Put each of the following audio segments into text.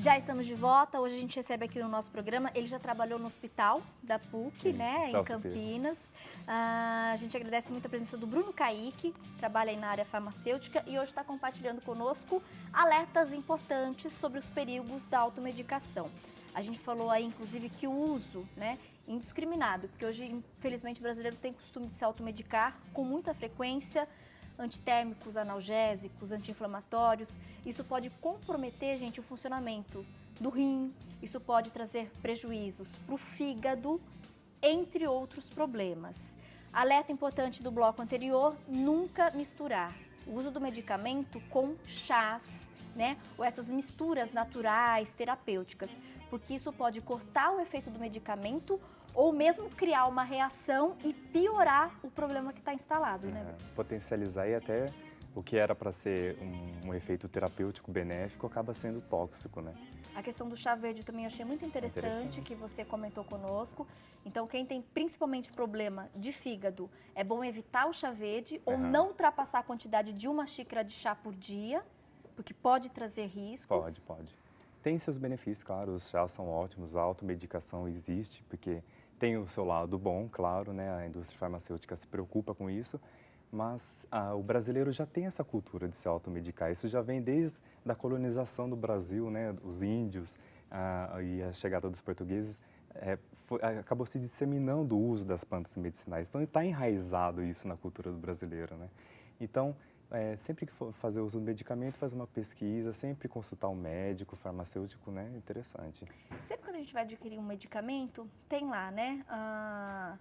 Já estamos de volta. Hoje a gente recebe aqui no nosso programa. Ele já trabalhou no hospital da PUC, né, em Campinas. A gente agradece muito a presença do Bruno Caíque, trabalha aí na área farmacêutica e hoje está compartilhando conosco alertas importantes sobre os perigos da automedicação. A gente falou aí, inclusive, que o uso, né, indiscriminado, porque hoje, infelizmente, o brasileiro tem costume de se automedicar com muita frequência, antitérmicos, analgésicos, anti-inflamatórios. Isso pode comprometer, gente, o funcionamento do rim, isso pode trazer prejuízos para o fígado, entre outros problemas. Alerta importante do bloco anterior, nunca misturar o uso do medicamento com chás, né? Ou essas misturas naturais, terapêuticas, porque isso pode cortar o efeito do medicamento ou mesmo criar uma reação e piorar o problema que está instalado, né? Potencializar e até o que era para ser um efeito terapêutico benéfico acaba sendo tóxico, né? A questão do chá verde também eu achei muito interessante que você comentou conosco. Então, quem tem principalmente problema de fígado, é bom evitar o chá verde ou não ultrapassar a quantidade de uma xícara de chá por dia, porque pode trazer riscos. Pode. Tem seus benefícios, claro, os chás são ótimos, a automedicação existe, porque tem o seu lado bom, claro, né? A indústria farmacêutica se preocupa com isso, mas o brasileiro já tem essa cultura de se automedicar. Isso já vem desde a colonização do Brasil, né? Os índios e a chegada dos portugueses, acabou se disseminando o uso das plantas medicinais. Então, está enraizado isso na cultura do brasileiro, né? Então, sempre que for fazer uso do medicamento, faz uma pesquisa, sempre consultar um médico, farmacêutico, né? Interessante. Sempre quando a gente vai adquirir um medicamento, tem lá, né? A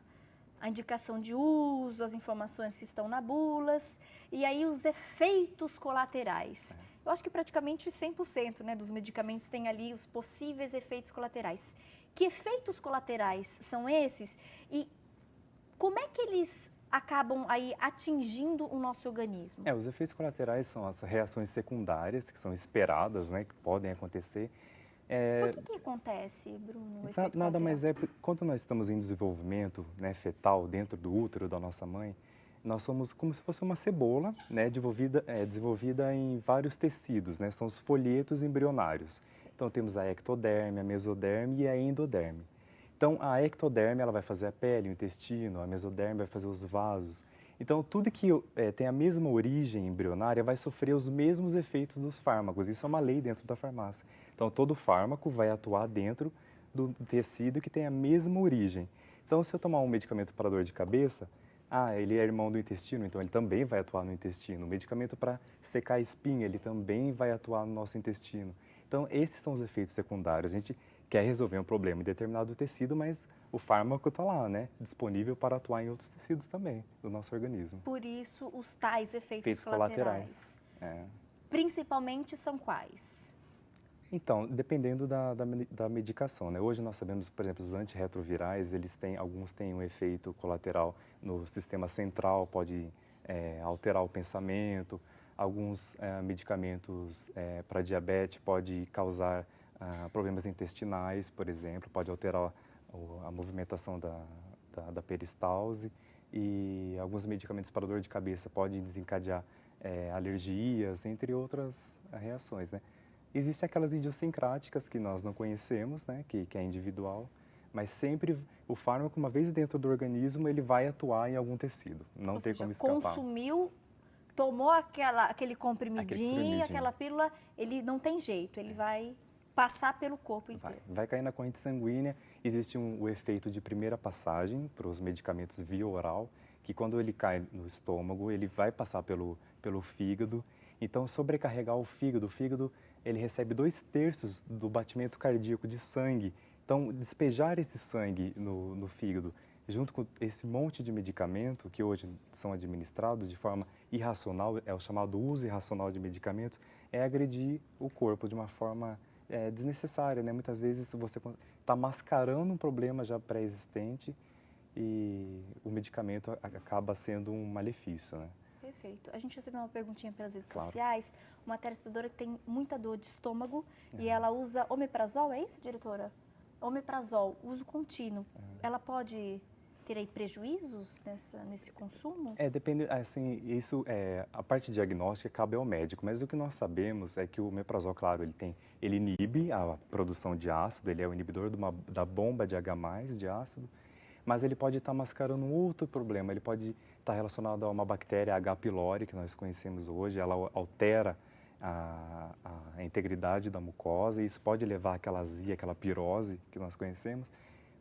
indicação de uso, as informações que estão na bulas e aí os efeitos colaterais. Eu acho que praticamente 100%, né, dos medicamentos tem ali os possíveis efeitos colaterais. Que efeitos colaterais são esses e como é que eles acabam aí atingindo o nosso organismo? Os efeitos colaterais são as reações secundárias, que são esperadas, né, que podem acontecer. O que acontece, Bruno? Nada mais quando nós estamos em desenvolvimento, né, fetal dentro do útero da nossa mãe, nós somos como se fosse uma cebola, né, desenvolvida em vários tecidos, né, são os folhetos embrionários. Sim. Então temos a ectoderme, a mesoderme e a endoderme. Então a ectoderme ela vai fazer a pele, o intestino, a mesoderme vai fazer os vasos. Então, tudo que tem a mesma origem embrionária vai sofrer os mesmos efeitos dos fármacos. Isso é uma lei dentro da farmácia. Então, todo fármaco vai atuar dentro do tecido que tem a mesma origem. Então, se eu tomar um medicamento para dor de cabeça, ele é irmão do intestino, então ele também vai atuar no intestino. O medicamento para secar a espinha, ele também vai atuar no nosso intestino. Então, esses são os efeitos secundários. A gente quer resolver um problema em determinado tecido, mas o fármaco está lá, né? Disponível para atuar em outros tecidos também do nosso organismo. Por isso, os tais efeitos colaterais. Principalmente são quais? Então, dependendo da medicação, né? Hoje nós sabemos, por exemplo, os antirretrovirais, alguns têm um efeito colateral no sistema central, pode alterar o pensamento. Alguns medicamentos para diabetes pode causar problemas intestinais, por exemplo, pode alterar a movimentação da peristalse, e alguns medicamentos para dor de cabeça podem desencadear alergias, entre outras reações, né? Existem aquelas idiosincráticas que nós não conhecemos, né, que é individual, mas sempre o fármaco, uma vez dentro do organismo, ele vai atuar em algum tecido, não tem como escapar. Consumiu, tomou aquele comprimidinho, aquela pílula, ele não tem jeito, ele vai passar pelo corpo inteiro. Vai cair na corrente sanguínea. Existe o efeito de primeira passagem para os medicamentos via oral, que quando ele cai no estômago, ele vai passar pelo fígado. Então, sobrecarregar o fígado ele recebe 2/3 do batimento cardíaco de sangue. Então, despejar esse sangue no fígado, junto com esse monte de medicamento que hoje são administrados de forma irracional, é o chamado uso irracional de medicamentos, é agredir o corpo de uma forma desnecessária, né? Muitas vezes você está mascarando um problema já pré-existente e o medicamento acaba sendo um malefício, né? Perfeito. A gente recebeu uma perguntinha pelas redes sociais, uma telespectadora que tem muita dor de estômago e ela usa omeprazol, é isso, diretora? Omeprazol, uso contínuo. Ela pode ter aí prejuízos nesse consumo? Depende, assim, a parte diagnóstica cabe ao médico, mas o que nós sabemos é que o omeprazol, claro, ele inibe a produção de ácido, ele é o inibidor da bomba de H+, de ácido, mas ele pode estar mascarando um outro problema, ele pode estar relacionado a uma bactéria H. pylori, que nós conhecemos hoje, ela altera a integridade da mucosa e isso pode levar àquela azia, aquela pirose que nós conhecemos,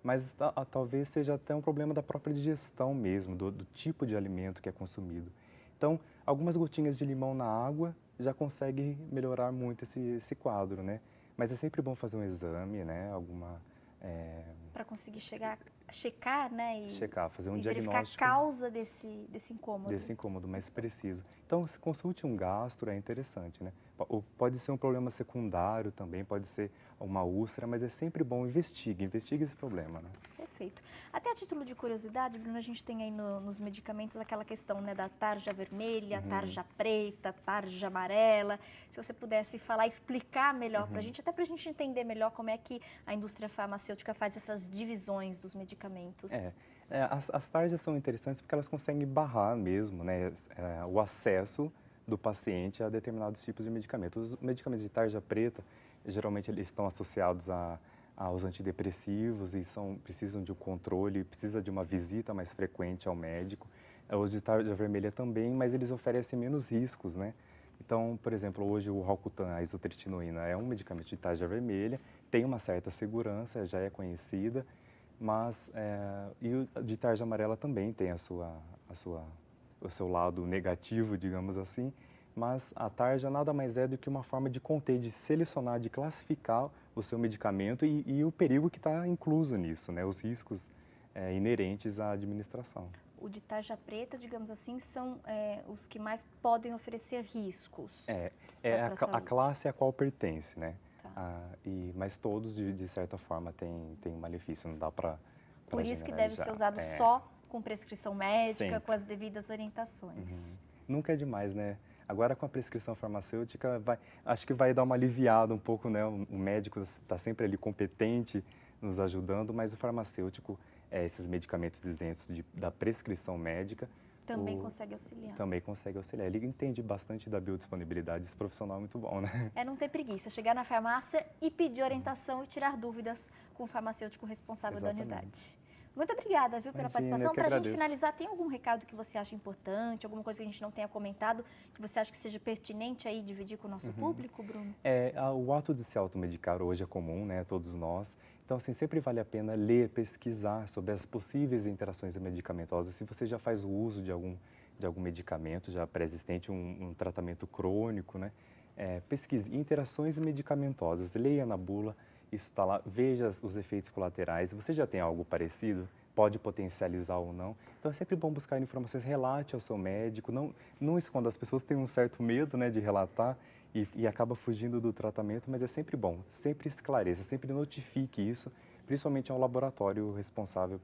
mas talvez seja até um problema da própria digestão mesmo, do tipo de alimento que é consumido. Então, algumas gotinhas de limão na água já conseguem melhorar muito esse quadro, né? Mas é sempre bom fazer um exame, né? Para conseguir checar, né? Fazer um diagnóstico. Verificar a causa desse incômodo. Desse incômodo mais preciso. Então, se consulte um gastro, é interessante, né? Pode ser um problema secundário também, pode ser uma úlcera, mas é sempre bom, investigue esse problema, né? Perfeito. Até a título de curiosidade, Bruno, a gente tem aí nos medicamentos aquela questão, né, da tarja vermelha, tarja preta, tarja amarela. Se você pudesse explicar melhor para a gente, até para a gente entender melhor como é que a indústria farmacêutica faz essas divisões dos medicamentos. As tarjas são interessantes porque elas conseguem barrar mesmo, né, o acesso do paciente a determinados tipos de medicamentos. Os medicamentos de tarja preta, geralmente eles estão associados aos antidepressivos e precisam de um controle, precisa de uma visita mais frequente ao médico. Os de tarja vermelha também, mas eles oferecem menos riscos, né? Então, por exemplo, hoje o Roacutan, a isotretinoína, é um medicamento de tarja vermelha, tem uma certa segurança, já é conhecida, mas e o de tarja amarela também tem o seu lado negativo, digamos assim, mas a tarja nada mais é do que uma forma de conter, de selecionar, de classificar o seu medicamento e o perigo que está incluso nisso, né? Os riscos inerentes à administração. O de tarja preta, digamos assim, são os que mais podem oferecer riscos. A classe a qual pertence, né? Mas todos, de certa forma, têm um malefício, não dá para Por isso que deve ser usado só com prescrição médica, sempre, com as devidas orientações. Nunca é demais, né? Agora com a prescrição farmacêutica, acho que vai dar uma aliviada um pouco, né? O médico está sempre ali competente, nos ajudando, mas o farmacêutico, esses medicamentos isentos da prescrição médica, também consegue auxiliar. Também consegue auxiliar. Ele entende bastante da biodisponibilidade, esse profissional é muito bom, né? Não ter preguiça, chegar na farmácia e pedir orientação e tirar dúvidas com o farmacêutico responsável da unidade. Muito obrigada, viu, pela participação. Para a gente finalizar, tem algum recado que você acha importante, alguma coisa que a gente não tenha comentado, que você acha que seja pertinente aí dividir com o nosso público, Bruno? O ato de se automedicar hoje é comum, né, a todos nós. Então, assim, sempre vale a pena ler, pesquisar sobre as possíveis interações medicamentosas. Se você já faz o uso de algum medicamento já pré-existente, um tratamento crônico, né, pesquise interações medicamentosas, leia na bula. Isso está lá, veja os efeitos colaterais. Se você já tem algo parecido, pode potencializar ou não. Então é sempre bom buscar informações, relate ao seu médico, não esconda. As pessoas têm um certo medo, né, de relatar e acaba fugindo do tratamento, mas é sempre bom, sempre esclareça, sempre notifique isso, principalmente ao laboratório responsável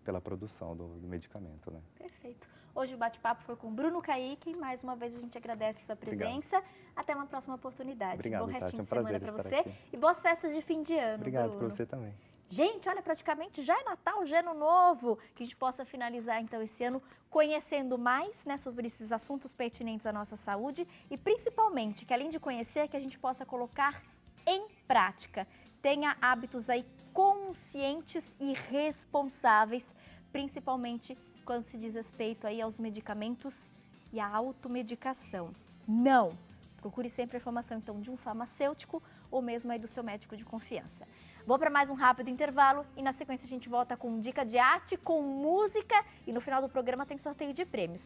pela produção do medicamento, né? Perfeito. Hoje o bate-papo foi com Bruno Caíque. Mais uma vez a gente agradece a sua presença. Obrigado. Até uma próxima oportunidade. Obrigado, bom restinho Tati, de semana para você aqui. E boas festas de fim de ano. Obrigado Bruno. para você também. Gente, olha, praticamente já é Natal, já é Ano Novo, que a gente possa finalizar então esse ano conhecendo mais, né, sobre esses assuntos pertinentes à nossa saúde e principalmente que além de conhecer, que a gente possa colocar em prática. Tenha hábitos aí conscientes e responsáveis, principalmente quando se diz respeito aí aos medicamentos e à automedicação. Não! Procure sempre a informação, então, de um farmacêutico ou mesmo aí do seu médico de confiança. Vou para mais um rápido intervalo e na sequência a gente volta com dica de arte, com música e no final do programa tem sorteio de prêmios.